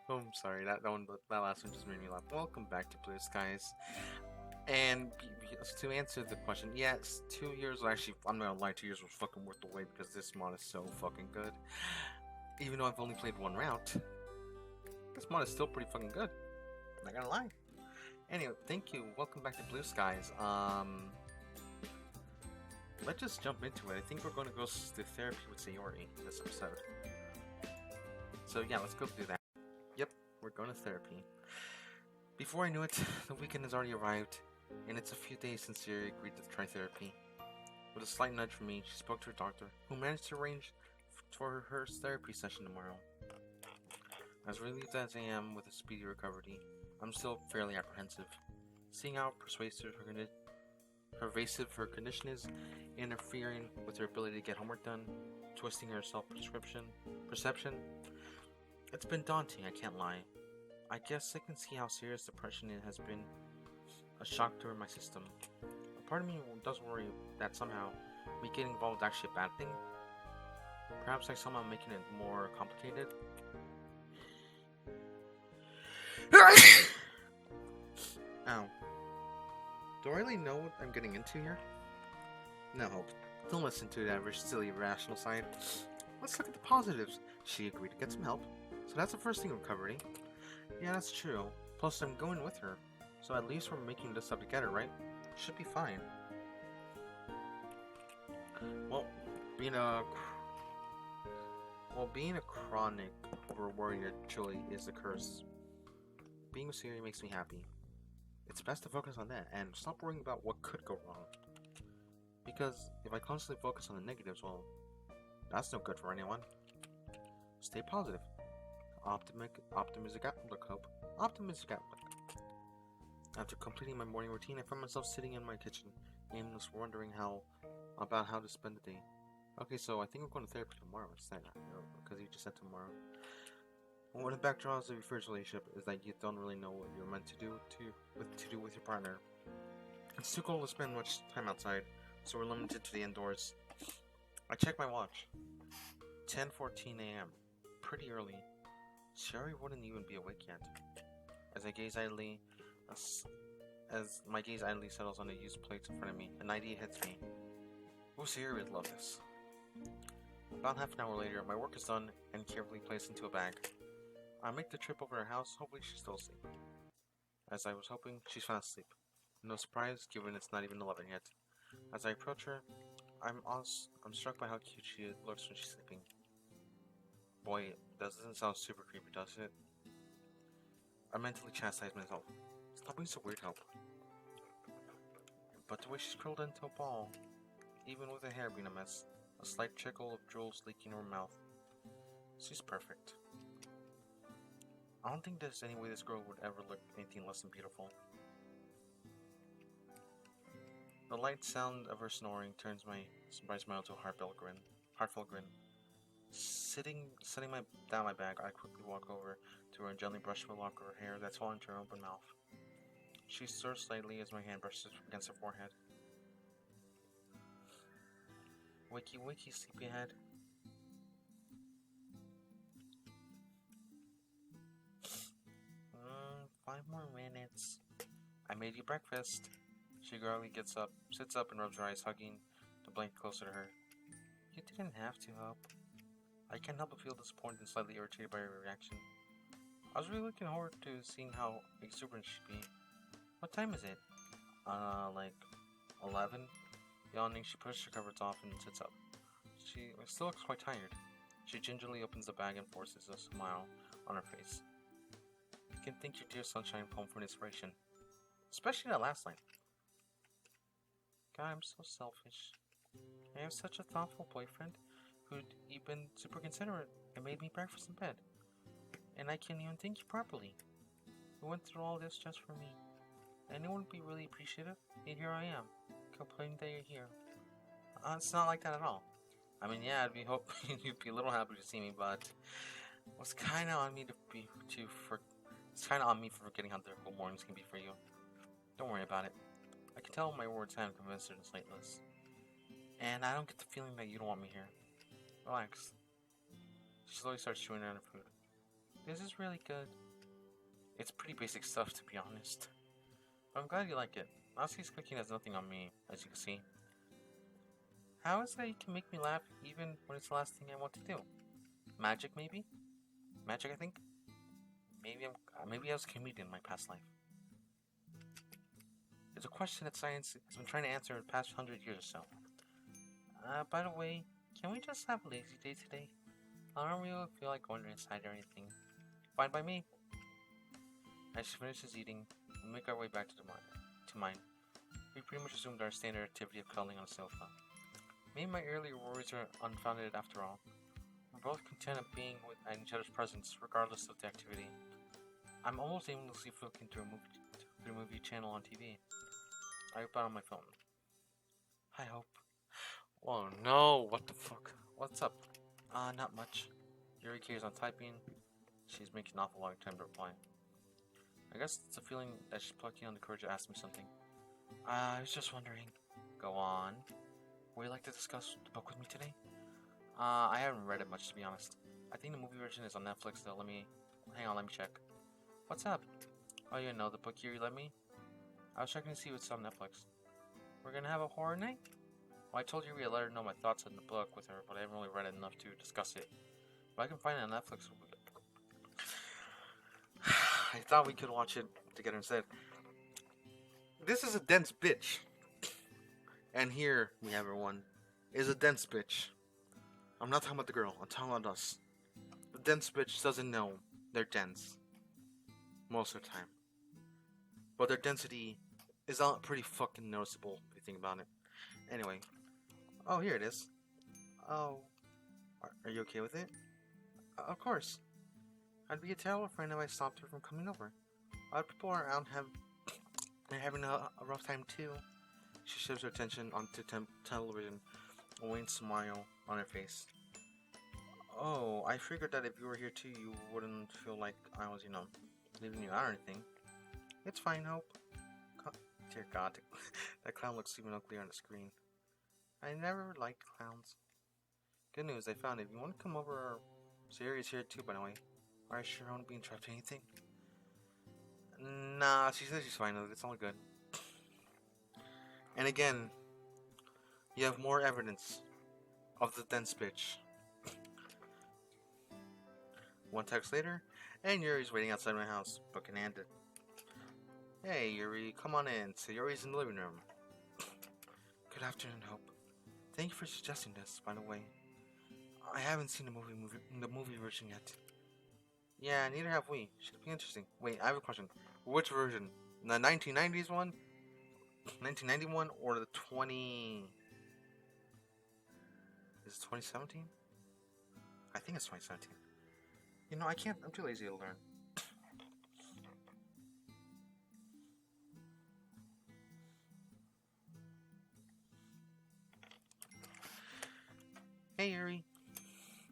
Oh, I'm sorry. That last one just made me laugh. Welcome back to Blue Skies. And to answer the question, yes, 2 years. Actually, I'm not gonna lie. 2 years was fucking worth the wait because this mod is so fucking good. Even though I've only played one route, this mod is still pretty fucking good. Not gonna lie. Anyway, thank you. Welcome back to Blue Skies. Let's just jump into it. I think we're going to go to therapy with Sayori this episode. So yeah, let's go do that. Yep, we're going to therapy. Before I knew it, the weekend has already arrived, and it's a few days since Sayori agreed to try therapy. With a slight nudge from me, she spoke to her doctor, who managed to arrange for her therapy session tomorrow. As relieved as I am with a speedy recovery, I'm still fairly apprehensive. Seeing how pervasive her condition is, interfering with her ability to get homework done, twisting her perception, it's been daunting, I can't lie. I guess I can see how serious depression has been a shock to my system. A part of me does worry that somehow me getting involved is actually a bad thing. Perhaps I'm somehow making it more complicated. Ow. Do I really know what I'm getting into here? No, don't listen to that silly irrational side. Let's look at the positives. She agreed to get some help, so that's the first thing in recovery. Yeah, that's true. Plus, I'm going with her, so at least we're making this up together, right? Should be fine. Well, being a chronic worrier truly is a curse. Being with Siri makes me happy. It's best to focus on that and stop worrying about what could go wrong. Because if I constantly focus on the negatives, well, that's no good for anyone. Stay positive. Optimistic outlook. After completing my morning routine, I found myself sitting in my kitchen, aimless, wondering about how to spend the day. Okay, so I think we're going to therapy tomorrow instead, because you just said tomorrow. One of the backdrops of your first relationship is that you don't really know what you're meant to do with your partner. It's too cold to spend much time outside, so we're limited to the indoors. I checked my watch. 10:14 a.m. Pretty early. Sherry wouldn't even be awake yet. As my gaze idly settles on the used plates in front of me, an idea hits me. Oh, Sherry would love this. About half an hour later, my work is done and carefully placed into a bag. I make the trip over to her house, hopefully she's still asleep. As I was hoping, she's found asleep. No surprise, given it's not even 11 yet. As I approach her, I'm struck by how cute she looks when she's sleeping. Boy, that doesn't sound super creepy, does it? I mentally chastise myself. Stop being so weird, help. But the way she's curled into a ball, even with her hair being a mess, a slight trickle of drools leaking in her mouth. She's perfect. I don't think there's any way this girl would ever look anything less than beautiful. The light sound of her snoring turns my bright smile to a heartfelt grin. Setting down my bag, I quickly walk over to her and gently brush the lock of her hair that's fallen into her open mouth. She stirs slightly as my hand brushes against her forehead. Wakey, wakey, sleepyhead. 5 more minutes. I made you breakfast. She groggily sits up and rubs her eyes, hugging the blanket closer to her. You didn't have to help. I can't help but feel disappointed and slightly irritated by her reaction. I was really looking forward to seeing how exuberant she'd be. What time is it? Like 11? Yawning, she pushes her covers off and sits up. She still looks quite tired. She gingerly opens the bag and forces a smile on her face. You can thank your dear sunshine poem for inspiration. Especially that last line. God, I'm so selfish. I have such a thoughtful boyfriend who'd even super considerate and made me breakfast in bed. And I can't even thank you properly. You went through all this just for me. And it wouldn't be really appreciative, and here I am, complaining that you're here. It's not like that at all. I mean, yeah, I'd be hoping you'd be a little happy to see me, but it's kind of on me it's kind of on me for forgetting how difficult mornings can be for you. Don't worry about it. I can tell my words haven't convinced her to slateness. And I don't get the feeling that you don't want me here. Relax. She slowly starts chewing on her food. This is really good. It's pretty basic stuff, to be honest. But I'm glad you like it. Asui's cooking has nothing on me, as you can see. How is it that you can make me laugh even when it's the last thing I want to do? Magic, maybe? Magic, I think? Maybe I was a comedian in my past life. It's a question that science has been trying to answer in the past 100 years or so. By the way, can we just have a lazy day today? I don't really feel like going inside or anything. Fine by me. As she finishes eating, we make our way back to mine. We pretty much resumed our standard activity of cuddling on the sofa. Maybe my earlier worries are unfounded after all. We're both content of being in each other's presence, regardless of the activity. I'm almost aimlessly flicking through a movie channel on TV. I whip out on my phone. Hi, Hope. Oh no, what the fuck? What's up? Not much. Yuri carries on typing. She's making an awful long time to reply. I guess it's a feeling that she's plucking on the courage to ask me something. I was just wondering. Go on. Would you like to discuss the book with me today? I haven't read it much, to be honest. I think the movie version is on Netflix, though. Hang on, let me check. What's up? Oh, you know the book Yuri lent me? I was checking to see what's on Netflix. We're gonna have a horror night? Well, I told Yuri I'd let her know my thoughts on the book with her, but I haven't really read it enough to discuss it. If I can find it on Netflix, I thought we could watch it together instead. This is a dense bitch. And here we have everyone. Is a dense bitch. I'm not talking about the girl, I'm talking about us. The dense bitch doesn't know they're dense. Most of the time. But their density is pretty fucking noticeable if you think about it. Anyway. Oh, here it is. Oh. Are you okay with it? Of course. I'd be a terrible friend if I stopped her from coming over. Other people around having a rough time too. She shifts her attention onto television, a wan smile on her face. Oh, I figured that if you were here too, you wouldn't feel like I was, leaving you out or anything. It's fine, Hope. Dear God, that clown looks even uglier on the screen. I never liked clowns. Good news, I found it. If you want to come over, Sayori's here too, by the way. Are you sure I won't be interrupting anything? Nah, she says she's fine. It's all good. And again, you have more evidence of the dense bitch. One text later, and Yuri's waiting outside my house, book in handed. Hey Yuri, come on in. Sayori's in the living room. Good afternoon, Hope. Thank you for suggesting this, by the way. I haven't seen the movie version yet. Yeah, neither have we. Should be interesting. Wait, I have a question. Which version? The 1990s one? 1991 or the 20... Is it 2017? I think it's 2017. I'm too lazy to learn. Hey Yuri.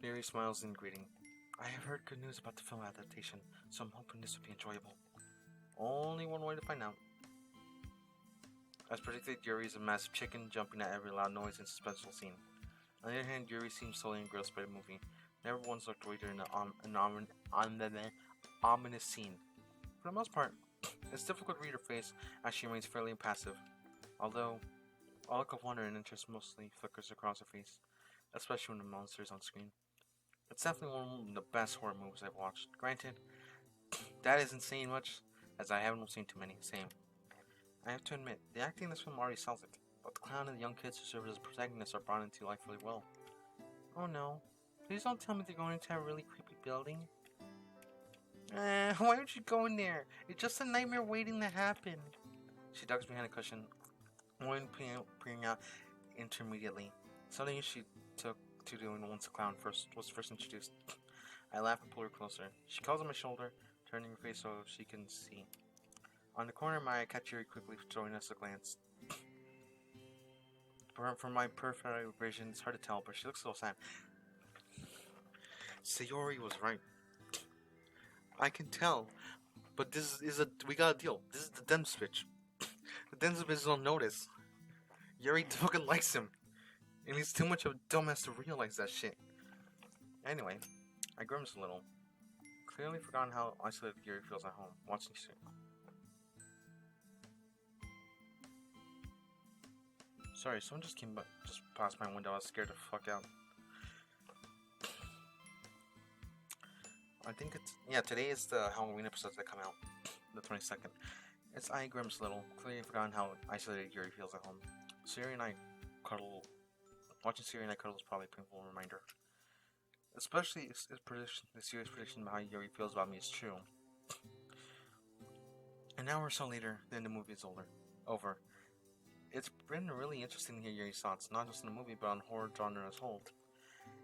Yuri smiles in greeting. I have heard good news about the film adaptation, so I'm hoping this will be enjoyable. Only one way to find out. As predicted, Yuri is a massive chicken jumping at every loud noise and suspenseful scene. On the other hand, Yuri seems totally engrossed by the movie. Never once looked away during an ominous scene. For the most part, it's difficult to read her face as she remains fairly impassive. Although, a look of wonder and interest mostly flickers across her face, especially when the monster is on screen. It's definitely one of the best horror movies I've watched. Granted, that isn't saying much, as I haven't seen too many. Same. I have to admit, the acting in this film already sells it, but the clown and the young kids who serve as protagonists are brought into life really well. Oh no. Please don't tell me they're going into a really creepy building. Why would you go in there? It's just a nightmare waiting to happen. She ducks behind a cushion, one peering out intermediately. Something she took to doing once the clown was first introduced. I laugh and pull her closer. She calls on my shoulder, turning her face so she can see. On the corner of my eye, I catch Yuri quickly throwing us a glance. From my peripheral vision, it's hard to tell, but she looks a little sad. Sayori was right. I can tell, but we got a deal. This is the dense bitch. The dense bitch don't notice. Yuri fucking likes him, and he's too much of a dumbass to realize that shit. Anyway, I grimace a little. clearly forgotten how isolated Yuri feels at home, watching Sorry, someone just just past my window. I was scared the fuck out. I think today is the Halloween episodes that come out, the 22nd. It's Grim's little, clearly forgotten how isolated Yuri feels at home. Watching Sayori and I cuddle is probably a painful reminder. Especially if the serious prediction about how Yuri feels about me is true. An hour or so later, then the movie is over. It's been really interesting to hear Yuri's thoughts, not just on the movie, but on horror genre as a whole.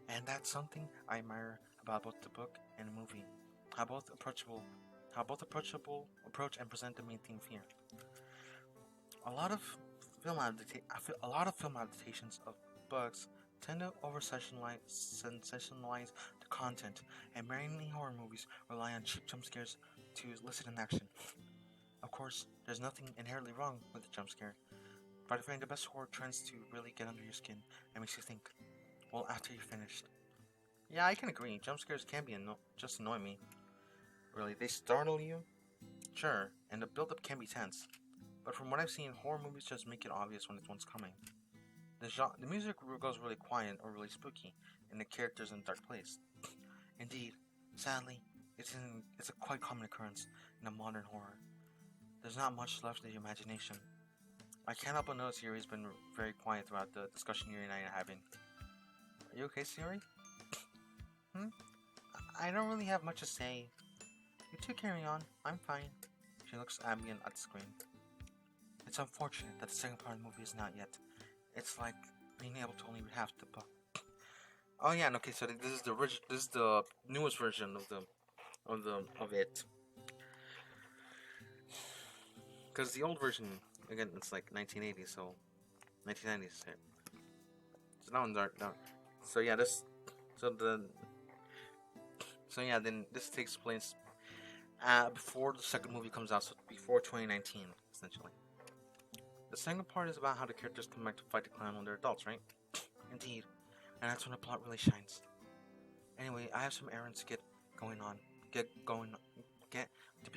And that's something I admire about both the book and the movie. How both approachable approach and present the main theme fear. A lot of film adaptations of books tend to sensationalize the content, and many horror movies rely on cheap jump scares to elicit an action. Of course, there's nothing inherently wrong with the jump scare, but I find the best horror tends to really get under your skin and makes you think, well, after you're finished. Yeah, I can agree, jump scares can be just annoy me. Really, they startle you? Sure, and the build-up can be tense, but from what I've seen, horror movies just make it obvious when one's coming. The music goes really quiet or really spooky, and the character's in a dark place. Indeed, sadly, it's a quite common occurrence in a modern horror. There's not much left of the imagination. I can't help but notice Yuri's been very quiet throughout the discussion Yuri and I are having. Are you okay, Sayori? I don't really have much to say. You two carry on. I'm fine. She looks ambient at the screen. It's unfortunate that the second part of the movie is not yet. It's like being able to only read half the book. Oh yeah, and okay, so this is the newest version of it. Because the old version, again, it's like 1980, so 1990s. So that one's dark. No. So yeah, then this takes place before the second movie comes out, so before 2019, essentially. The second part is about how the characters come back to fight the clown when they're adults, right? Indeed, and that's when the plot really shines. Anyway, I have some errands to be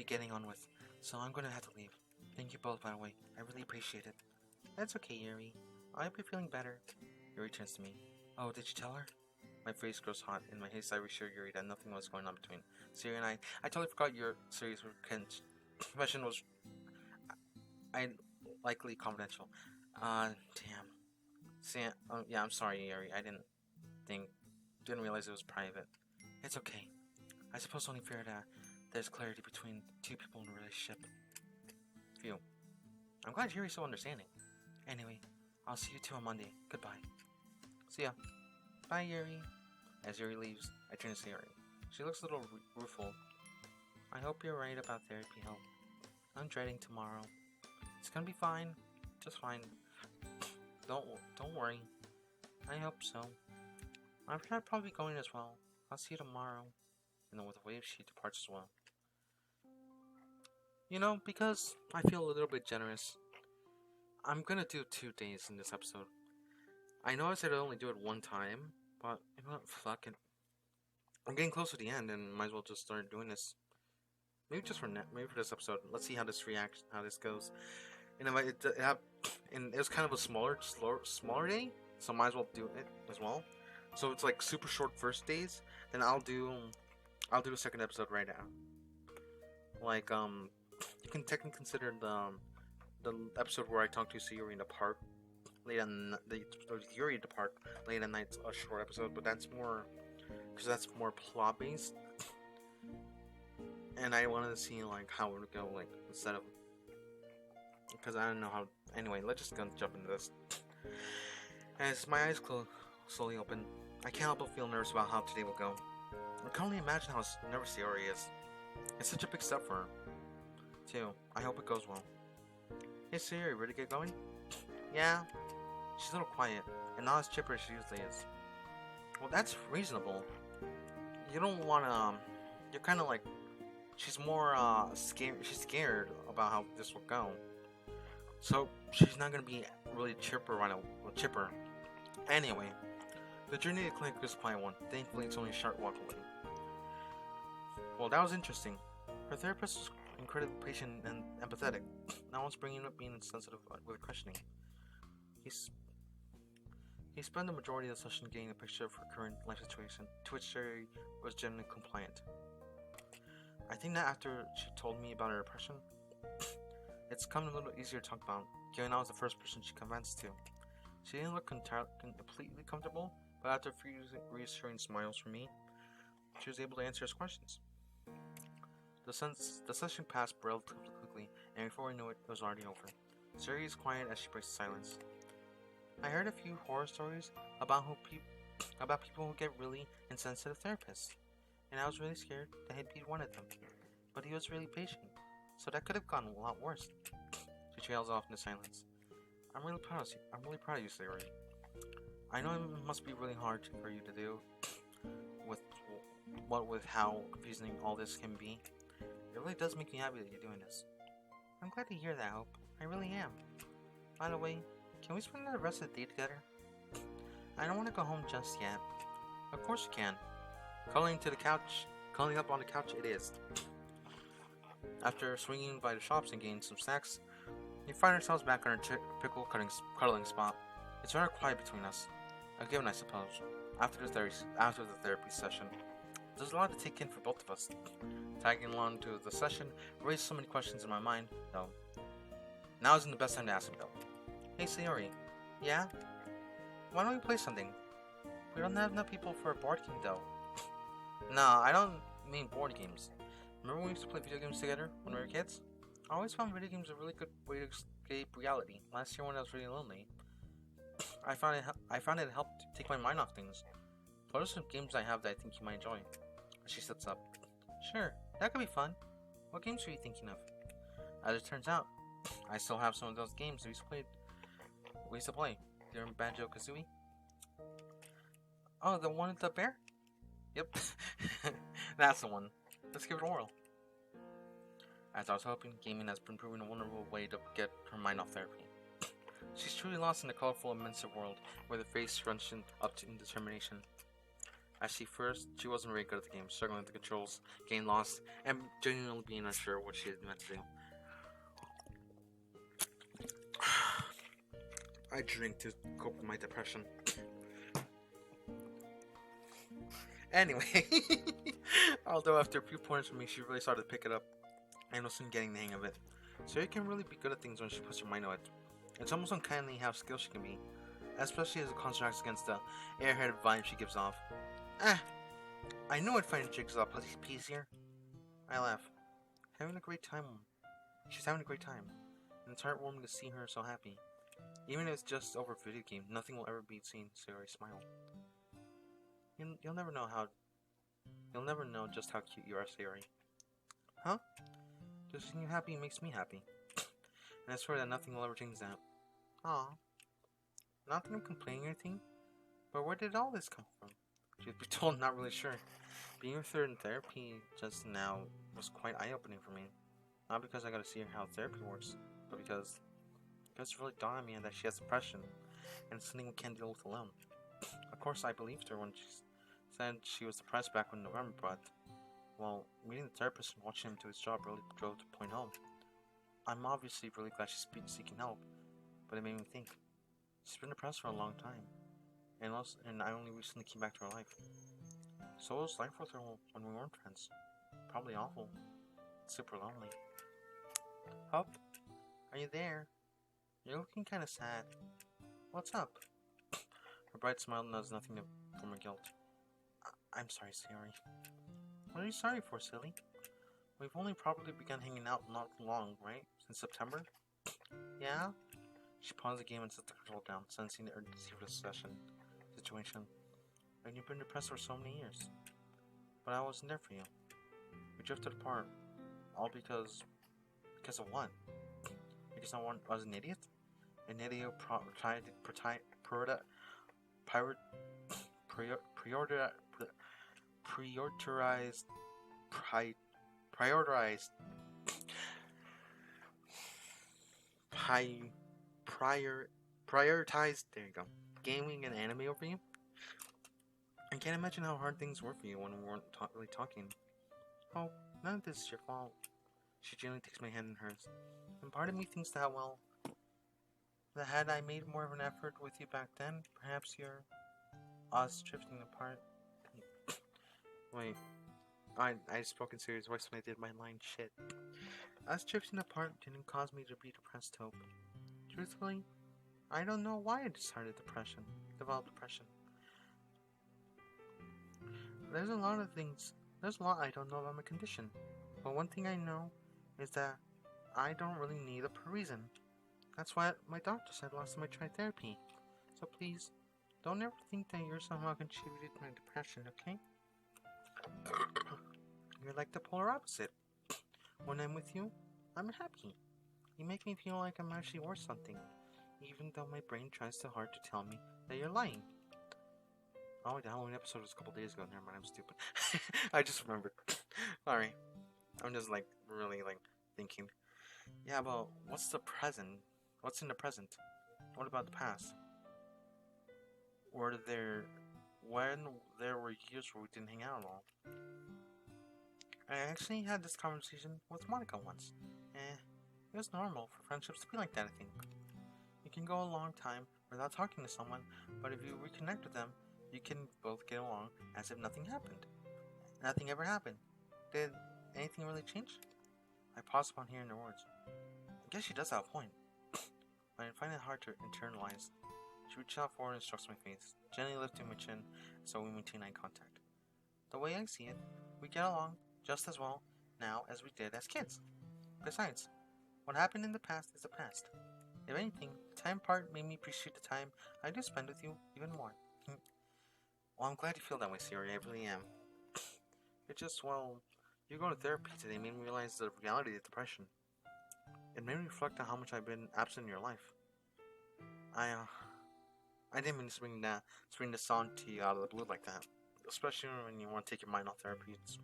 getting on with, so I'm gonna have to leave. Thank you both, by the way. I really appreciate it. That's okay, Yuri. I hope you're feeling better. Yuri turns to me. Oh, did you tell her? My face grows hot. In my haste, I reassure Yuri that nothing was going on between Sayori and I. I totally forgot your series confession was likely confidential. Damn. Yeah, I'm sorry, Yuri. I didn't realize it was private. It's okay. I suppose only fair that there's clarity between two people in a relationship. Phew. I'm glad Yuri's so understanding. Anyway, I'll see you two on Monday. Goodbye. See ya. Bye, Yuri. As Yuri leaves, I turn to Sayori. She looks a little rueful. I hope you're right about therapy help. I'm dreading tomorrow. It's gonna be fine. Just fine. Don't worry. I hope so. I'm probably going as well. I'll see you tomorrow. And then with a wave, she departs as well. You know, because I feel a little bit generous, I'm gonna do 2 days in this episode. I know I said I'd only do it one time, but you know what, fuck it. I'm getting close to the end and might as well just start doing this. Maybe just for this episode. Let's see how this goes. And it was kind of a smaller day, so might as well do it as well. So it's like super short first days. Then I'll do the second episode right now. Like you can technically consider the episode where I talk to Sayori in the park late Yuri at the park late at night a short episode, but that's more because that's more plot based. And I wanted to see like how it would go, like instead of because I don't know how. Anyway, let's just go jump into this. As my eyes slowly open, I can't help but feel nervous about how today will go. I can only imagine how nervous Sayori is. It's such a big step for her, too. I hope it goes well. Hey Sayori, ready to get going? Yeah. She's a little quiet, and not as chipper as she usually is. Well, that's reasonable. You don't wanna. You're kind of like. She's more scared. She's scared about how this will go. So she's not gonna be really chipper right now. Chipper. Anyway, the journey to the clinic is a quiet one. Thankfully, it's only a short walk away. Well, that was interesting. Her therapist was incredibly patient and empathetic. Now one's bringing up being insensitive with questioning. He's He spent the majority of the session getting a picture of her current life situation, to which Sayori was generally compliant. I think that after she told me about her depression, it's come a little easier to talk about, given I was the first person she confessed to. She didn't look completely comfortable, but after a few reassuring smiles from me, she was able to answer his questions. The session passed relatively quickly, and before we knew it, it was already over. Sayori is quiet as she breaks the silence. I heard a few horror stories about people who get really insensitive therapists, and I was really scared that he'd be one of them. But he was really patient, so that could have gone a lot worse. She trails off into silence. I'm really proud of you, Sayori. I know it must be really hard for you to do with how confusing all this can be. It really does make me happy that you're doing this. I'm glad to hear that, Hope. I really am. By the way, can we spend the rest of the day together? I don't want to go home just yet. Of course you can. Cuddling up on the couch it is. After swinging by the shops and getting some snacks, we find ourselves back on our pickle cuddling spot. It's rather quiet between us. A given, I suppose. After the therapy session, there's a lot to take in for both of us. Tagging along to the session raised so many questions in my mind, though. Now isn't the best time to ask him, though. Hey, Sayori. Yeah? Why don't we play something? We don't have enough people for a board game, though. Nah, I don't mean board games. Remember when we used to play video games together when we were kids? I always found video games a really good way to escape reality. Last year when I was really lonely, I found it helped take my mind off things. What are some games I have that I think you might enjoy? She sits up. Sure, that could be fun. What games are you thinking of? As it turns out, I still have some of those games we used to play. They're in Banjo-Kazooie. Oh, the one with the bear? Yep. That's the one. Let's give it a whirl. As I was hoping, gaming has been proving a wonderful way to get her mind off therapy. She's truly lost in the colorful, immense world, where the face runs up to determination. At first, she wasn't very good at the game, struggling with the controls, getting lost, and genuinely being unsure what she had meant to do. I drink to cope with my depression. Anyway, although after a few points from me, she really started to pick it up and was soon getting the hang of it. So you can really be good at things when she puts her mind on it. It's almost unkindly how skilled she can be, especially as it contrasts against the airheaded vibe she gives off. I knew I'd find Jigsaw easier. I laugh. She's having a great time, and it's heartwarming to see her so happy. Even if it's just over a video game, nothing will ever beat seeing Sayori smile. You'll never know just how cute you are, Sayori. Huh? Just seeing you happy makes me happy. And I swear that nothing will ever change that. Aw. Not that I'm complaining or anything, but where did all this come from? Truth be told, not really sure. Being with her in therapy just now was quite eye-opening for me. Not because I got to see how therapy works, but because it really dawned on me that she has depression, and it's something we can't deal with alone. Of course, I believed her when she said she was depressed back in November, but, well, meeting the therapist and watching him do his job really drove the point home. I'm obviously really glad she's seeking help, but it made me think. She's been depressed for a long time, and I only recently came back to her life. So what was life with her when we weren't friends? Probably awful. Super lonely. Hope? Are you there? You're looking kinda sad. What's up? Her bright smile knows nothing from her guilt. I'm sorry, Sayori. What are you sorry for, silly? We've only probably begun hanging out not long, right? Since September? Yeah? She paused the game and set the control down, sensing the urgency of the situation. And you've been depressed for so many years. But I wasn't there for you. We drifted apart. All because of what? Because I was an idiot? An idiot prioritized, there you go, gaming and anime over you? I can't imagine how hard things were for you when we weren't really talking. Oh, none of this is your fault. She gently takes my hand in hers. And part of me thinks that, well, that had I made more of an effort with you back then, perhaps your us drifting apart. Wait, I spoke in serious voice when I did my line shit. Us drifting apart didn't cause me to be depressed, Hope. Truthfully, I don't know why I developed depression. There's a lot I don't know about my condition. But one thing I know is that I don't really need a reason. That's what my doctor said last time I tried therapy. So please, don't ever think that you're somehow contributed to my depression, okay? You're like the polar opposite. When I'm with you, I'm happy. You make me feel like I'm actually worth something, even though my brain tries so hard to tell me that you're lying. Oh, the Halloween episode was a couple days ago. Never mind, I'm stupid. I just remembered. Sorry. I'm just really thinking. Yeah, but what's the present? What's in the present? What about the past? When there were years where we didn't hang out at all. I actually had this conversation with Monica once. It was normal for friendships to be like that, I think. You can go a long time without talking to someone, but if you reconnect with them, you can both get along as if nothing happened. Nothing ever happened. Did anything really change? I paused upon hearing her words. I guess she does have a point. But I find it hard to internalize. She reached out forward and strokes my face, gently lifting my chin so we maintain eye contact. The way I see it, we get along just as well now as we did as kids. Besides, what happened in the past is the past. If anything, the time part made me appreciate the time I do spend with you even more. Well, I'm glad you feel that way, Sayori. I really am. It's just, well, you going to therapy today made me realize the reality of depression. It made me reflect on how much I've been absent in your life. I didn't mean to swing this on to you out of the blue like that. Especially when you want to take your mind off therapy. It's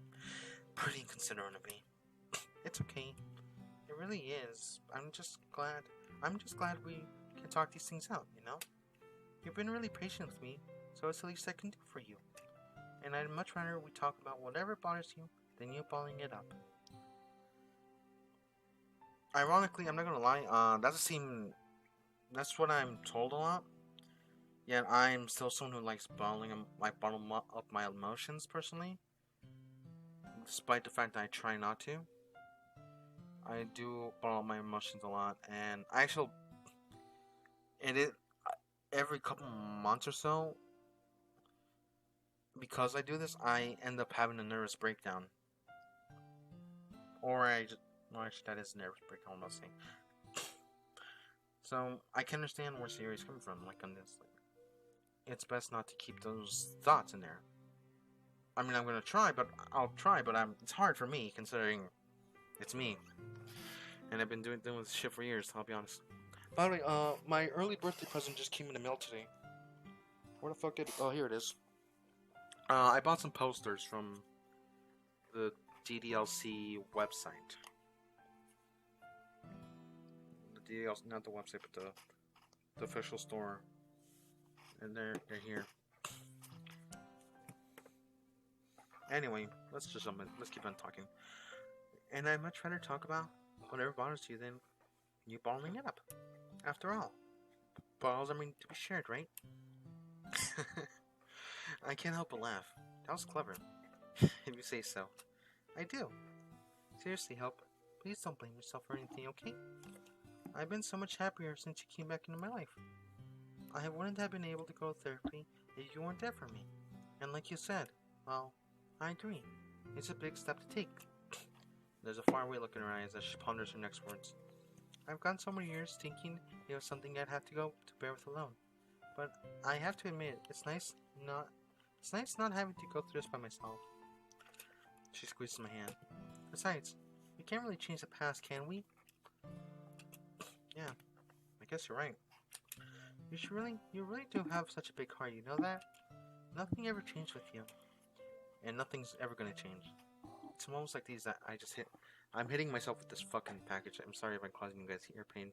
pretty inconsiderate of me. It's okay. It really is. I'm just glad we can talk these things out, you know? You've been really patient with me, so it's the least I can do for you. And I'd much rather we talk about whatever bothers you than you balling it up. Ironically, I'm not gonna lie, that's what I'm told a lot. Yet I'm still someone who likes bottle up my emotions personally. Despite the fact that I try not to. I do bottle up my emotions a lot, and every couple months or so, because I do this, I end up having a nervous breakdown. Actually, that is a nervous breakdown, I'm saying. So, I can understand where Sayori's coming from, on this. It's best not to keep those thoughts in there. I mean, I'll try, but it's hard for me, considering it's me. And I've been doing this shit for years, I'll be honest. By the way, my early birthday present just came in the mail today. Where the fuck did it? Oh, here it is. I bought some posters from the DDLC website. The DDLC, not the website, but the official store. And they're here. Anyway, let's keep on talking. And I'd much rather talk about whatever bothers you than you bottling it up. After all, bottles are meant to be shared, right? I can't help but laugh. That was clever. If you say so. I do. Seriously, Hope. Please don't blame yourself for anything, okay? I've been so much happier since you came back into my life. I wouldn't have been able to go to therapy if you weren't there for me. And like you said, well, I agree. It's a big step to take. There's a faraway look in her eyes as she ponders her next words. I've gone so many years thinking it was something I'd have to go to bear with alone. But I have to admit, it's nice not having to go through this by myself. She squeezes my hand. Besides, we can't really change the past, can we? Yeah, I guess you're right. You really do have such a big heart, you know that? Nothing ever changed with you. And nothing's ever gonna change. It's moments like these that I'm hitting myself with this fucking package. I'm sorry if I'm causing you guys ear pain.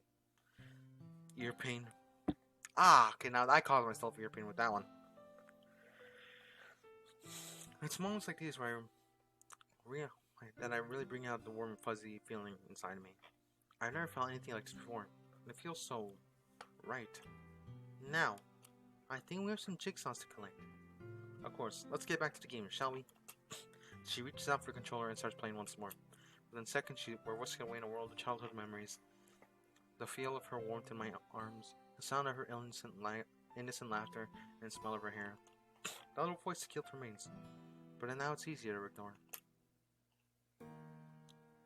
Ear pain. Okay, now I caused myself ear pain with that one. It's moments like these where that I really bring out the warm, fuzzy feeling inside me. I've never felt anything like this before, and it feels so right. Now, I think we have some jigsaws to collect. Of course, let's get back to the game, shall we? She reaches out for the controller and starts playing once more. Within seconds, we're whisking away in a world of childhood memories. The feel of her warmth in my arms, the sound of her innocent laughter, and the smell of her hair. The little voice that killed remains, but now it's easier to ignore.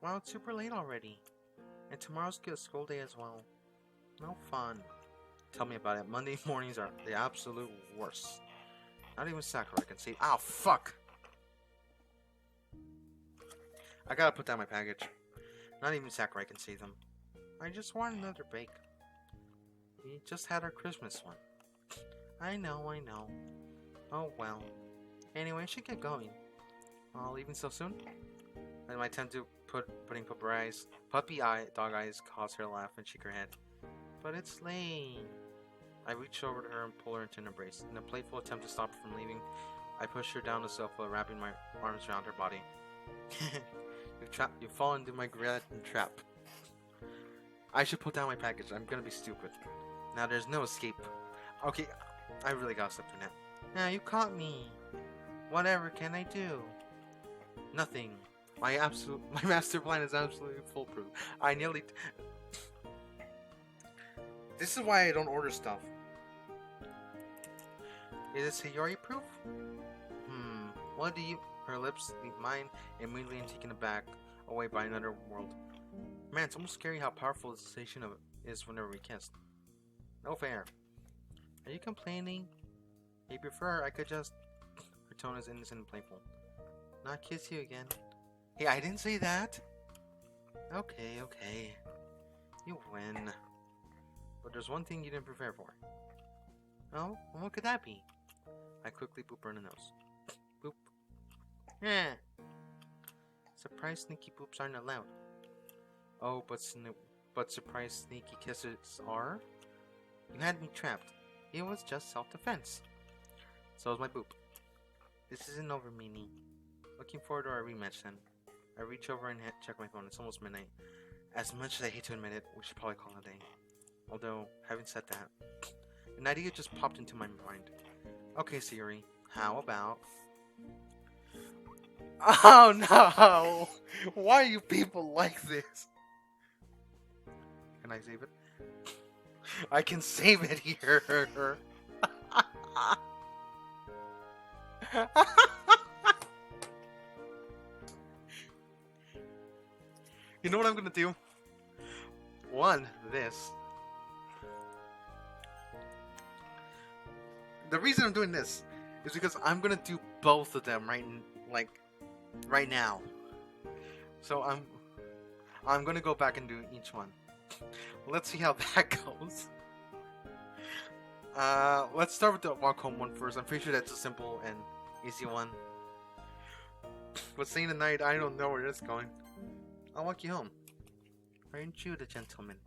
Wow, it's super late already. And tomorrow's a school day as well. No fun. Tell me about it. Monday mornings are the absolute worst. Not even Sakura can save. Ow, fuck! I gotta put down my package. Not even Sakura can save them. I just want another bake. We just had our Christmas one. I know. Oh well. Anyway, I should get going. Oh, leaving so soon? And my attempt to putting dog eyes caused her to laugh and shake her head. But it's late. I reach over to her and pull her into an embrace. In a playful attempt to stop her from leaving, I push her down the sofa, wrapping my arms around her body. You've fallen into my gratitude trap. I should put down my package. I'm gonna be stupid. Now there's no escape. Okay, I really gotta stop doing that. Now you caught me. Whatever can I do? Nothing. My master plan is absolutely foolproof. I nearly. This is why I don't order stuff. Is it Sayori proof? What do you? Her lips leave mine, immediately and taken aback, away by another world. Man, it's almost scary how powerful the sensation of it is whenever we kiss. No fair. Are you complaining? If you prefer, I could just. Her tone is innocent and playful. Not kiss you again. Hey, I didn't say that. Okay. You win. But there's one thing you didn't prepare for. Oh, what could that be? I quickly boop her in the nose. Boop. Yeah. Surprise sneaky boops aren't allowed. Oh, but surprise sneaky kisses are? You had me trapped. It was just self-defense. So was my boop. This isn't over, Mimi. Looking forward to our rematch then. I reach over and check my phone. It's almost midnight. As much as I hate to admit it, we should probably call it a day. Although, having said that, an idea just popped into my mind. Okay, Sayori, how about... Oh no! Why are you people like this? Can I save it? I can save it here! You know what I'm gonna do? This. The reason I'm doing this is because I'm gonna do both of them right now. So I'm gonna go back and do each one. Let's see how that goes. Let's start with the walk home one first. I'm pretty sure that's a simple and easy one. But saying the night, I don't know where it's going. I'll walk you home. Aren't you the gentleman?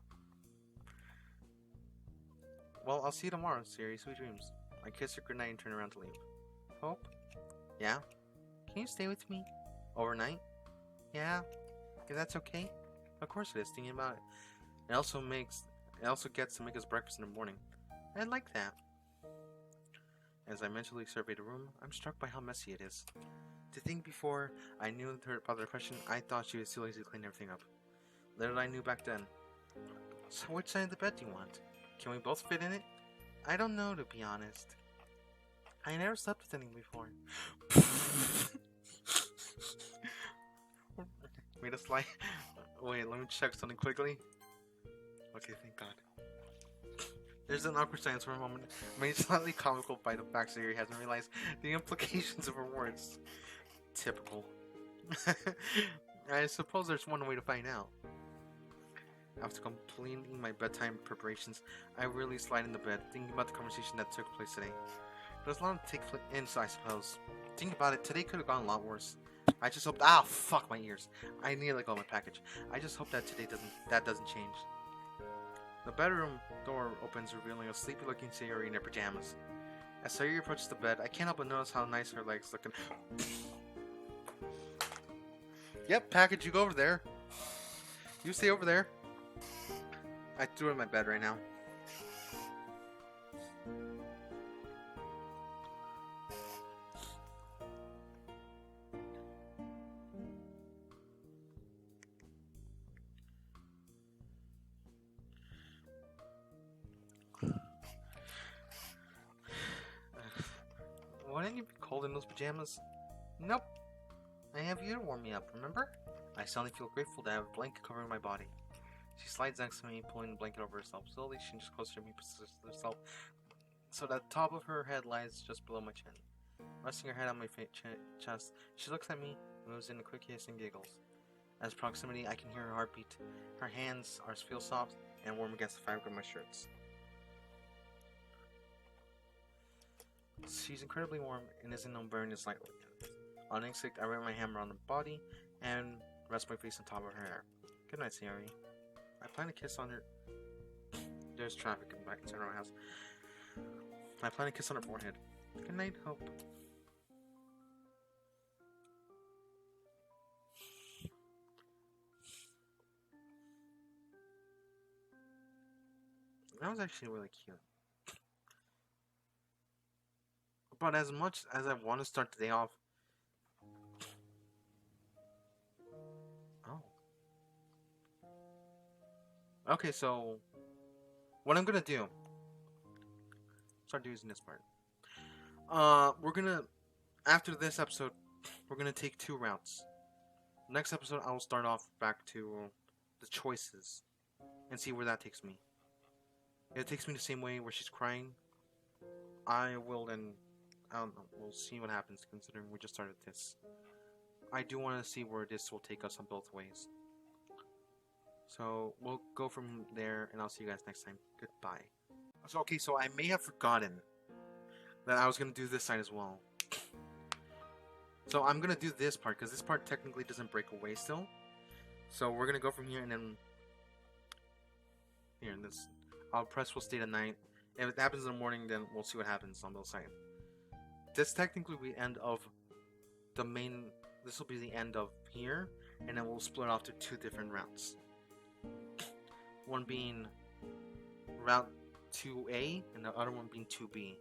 Well, I'll see you tomorrow, Sayori. Sweet dreams. I kiss her goodnight and turn around to leave. Hope? Yeah? Can you stay with me? Overnight? Yeah? If that's okay? Of course it is, thinking about it. It also gets to make us breakfast in the morning. I'd like that. As I mentally survey the room, I'm struck by how messy it is. To think before I knew her about the question, I thought she was too lazy to clean everything up. Little I knew back then. So which side of the bed do you want? Can we both fit in it? I don't know, to be honest. I never slept with anyone before. Wait a slide. Wait, let me check something quickly. Okay, thank God. There's an awkward silence for a moment, made slightly comical by the fact Sayori hasn't realized the implications of her words. Typical. I suppose there's one way to find out. After completing my bedtime preparations, I really slide into bed, thinking about the conversation that took place today. There's a lot to take in, so I suppose. Think about it, today could have gone a lot worse. I just hope. Ah, fuck my ears! I need to let go of my package. I just hope that today doesn't change. The bedroom door opens, revealing a sleepy-looking Sayori in her pajamas. As Sayori approaches the bed, I can't help but notice how nice her legs look. Yep, package, you go over there. You stay over there. I threw it in my bed right now. Wouldn't you be cold in those pajamas? Nope. I have you to warm me up, remember? I suddenly feel grateful to have a blanket covering my body. She slides next to me, pulling the blanket over herself. Slowly, she inches closer to me, positions herself so that the top of her head lies just below my chin. Resting her head on my chest, she looks at me, moves in a quick kiss, and giggles. As proximity, I can hear her heartbeat. Her hands feel soft and warm against the fabric of my shirts. She's incredibly warm and isn't burning slightly. On instinct, I wrap my hand around her body and rest my face on top of her hair. Good night, Sayori. I plan to kiss on her. There's traffic in back inside our house. I plan to kiss on her forehead. Good night, Hope. That was actually really cute. But as much as I want to start the day off... Oh. Okay, so... What I'm gonna do... Start using this part. We're gonna... After this episode, we're gonna take 2 routes. Next episode, I will start off back to the choices. And see where that takes me. If it takes me the same way where she's crying, I will then... I don't know, we'll see what happens considering we just started this. I do want to see where this will take us on both ways. So, we'll go from there, and I'll see you guys next time. Goodbye. So I may have forgotten that I was going to do this side as well. So, I'm going to do this part, because this part technically doesn't break away still. So, we're going to go from here, and then... Here, this... I'll press will stay the night. If it happens in the morning, then we'll see what happens on both sides. This technically will be the end of the main... This will be the end of here, and then we'll split off to 2 different routes. One being Route 2A, and the other one being 2B.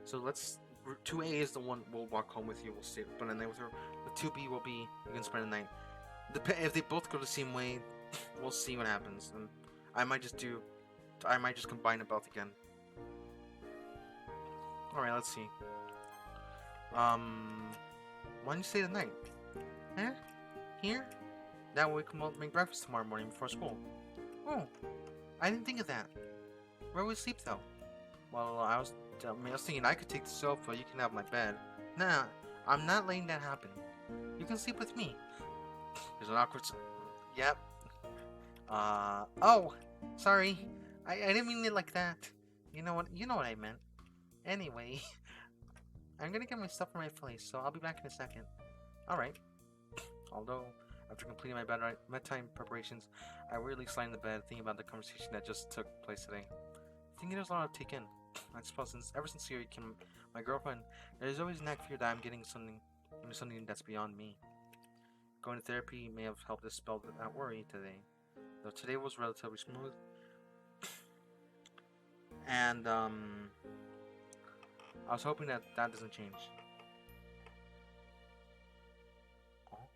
So let's... 2A is the one we'll walk home with you, we'll spend the night with her. The 2B will be, you can spend the night. If they both go the same way, we'll see what happens. And I might just combine it both again. Alright, let's see. Why don't you stay the night? Huh? Here? That way we can make breakfast tomorrow morning before school. Oh, I didn't think of that. Where will we sleep though? Well, I was thinking I could take the sofa, you can have my bed. Nah, I'm not letting that happen. You can sleep with me. There's an awkward... Yep. Oh, sorry. I didn't mean it like that. You know what I meant. Anyway, I'm gonna get my stuff from my place, so I'll be back in a second. Alright. Although, after completing my bedtime preparations, I weirdly slide in the bed thinking about the conversation that just took place today. Thinking there's a lot to take in. I suppose ever since Sayori became my girlfriend, there's always a knack fear that I'm getting something that's beyond me. Going to therapy may have helped dispel that worry today. Though today was relatively smooth. And, I was hoping that doesn't change. Oh.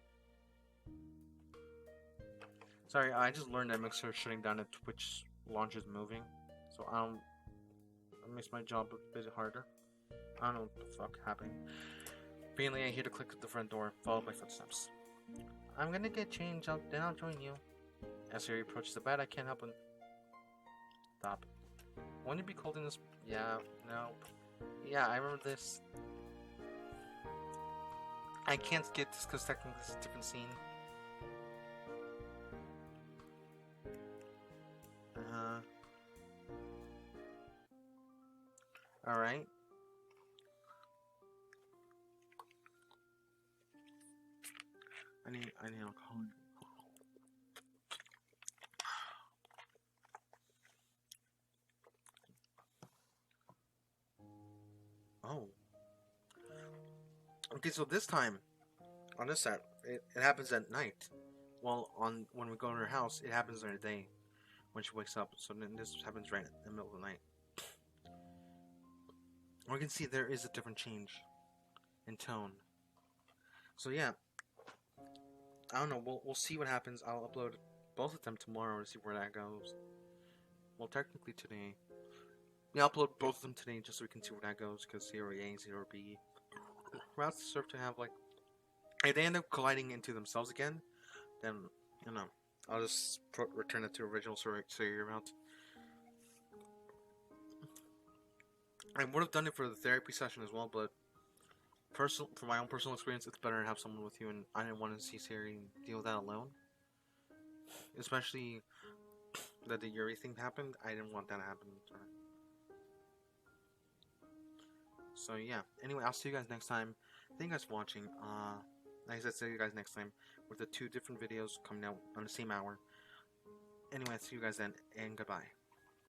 Sorry, I just learned that Mixer is shutting down and Twitch launch is moving. So I makes my job a bit harder. I don't know what the fuck happened. Finally, I hear the click of the front door, followed by footsteps. I'm gonna get changed, then I'll join you. As Sayori approaches the bed, I can't help but... Stop. Won't it be cold in this... Yeah, no. Yeah, I remember this. I can't skip this because technically it's a different scene. Alright. I need alcohol. Oh. Okay, so this time, on this set, it happens at night. Well, when we go to her house, it happens during the day when she wakes up. So then this happens right in the middle of the night. We can see there is a different change in tone. So yeah, I don't know. We'll see what happens. I'll upload both of them tomorrow to see where that goes. Well, technically today. Yeah, I'll upload both of them today just so we can see where that goes. Because Sayori A and Sayori B routes deserve to have like. If they end up colliding into themselves again, then I'll just return it to original Sayori route. I would have done it for the therapy session as well, but from my own personal experience, it's better to have someone with you, and I didn't want to see Sayori deal with that alone. Especially that the Yuri thing happened, I didn't want that to happen to her. So yeah, anyway, I'll see you guys next time. Thank you guys for watching. Like I said, see you guys next time with the 2 different videos coming out on the same hour. Anyway, I'll see you guys then, and goodbye.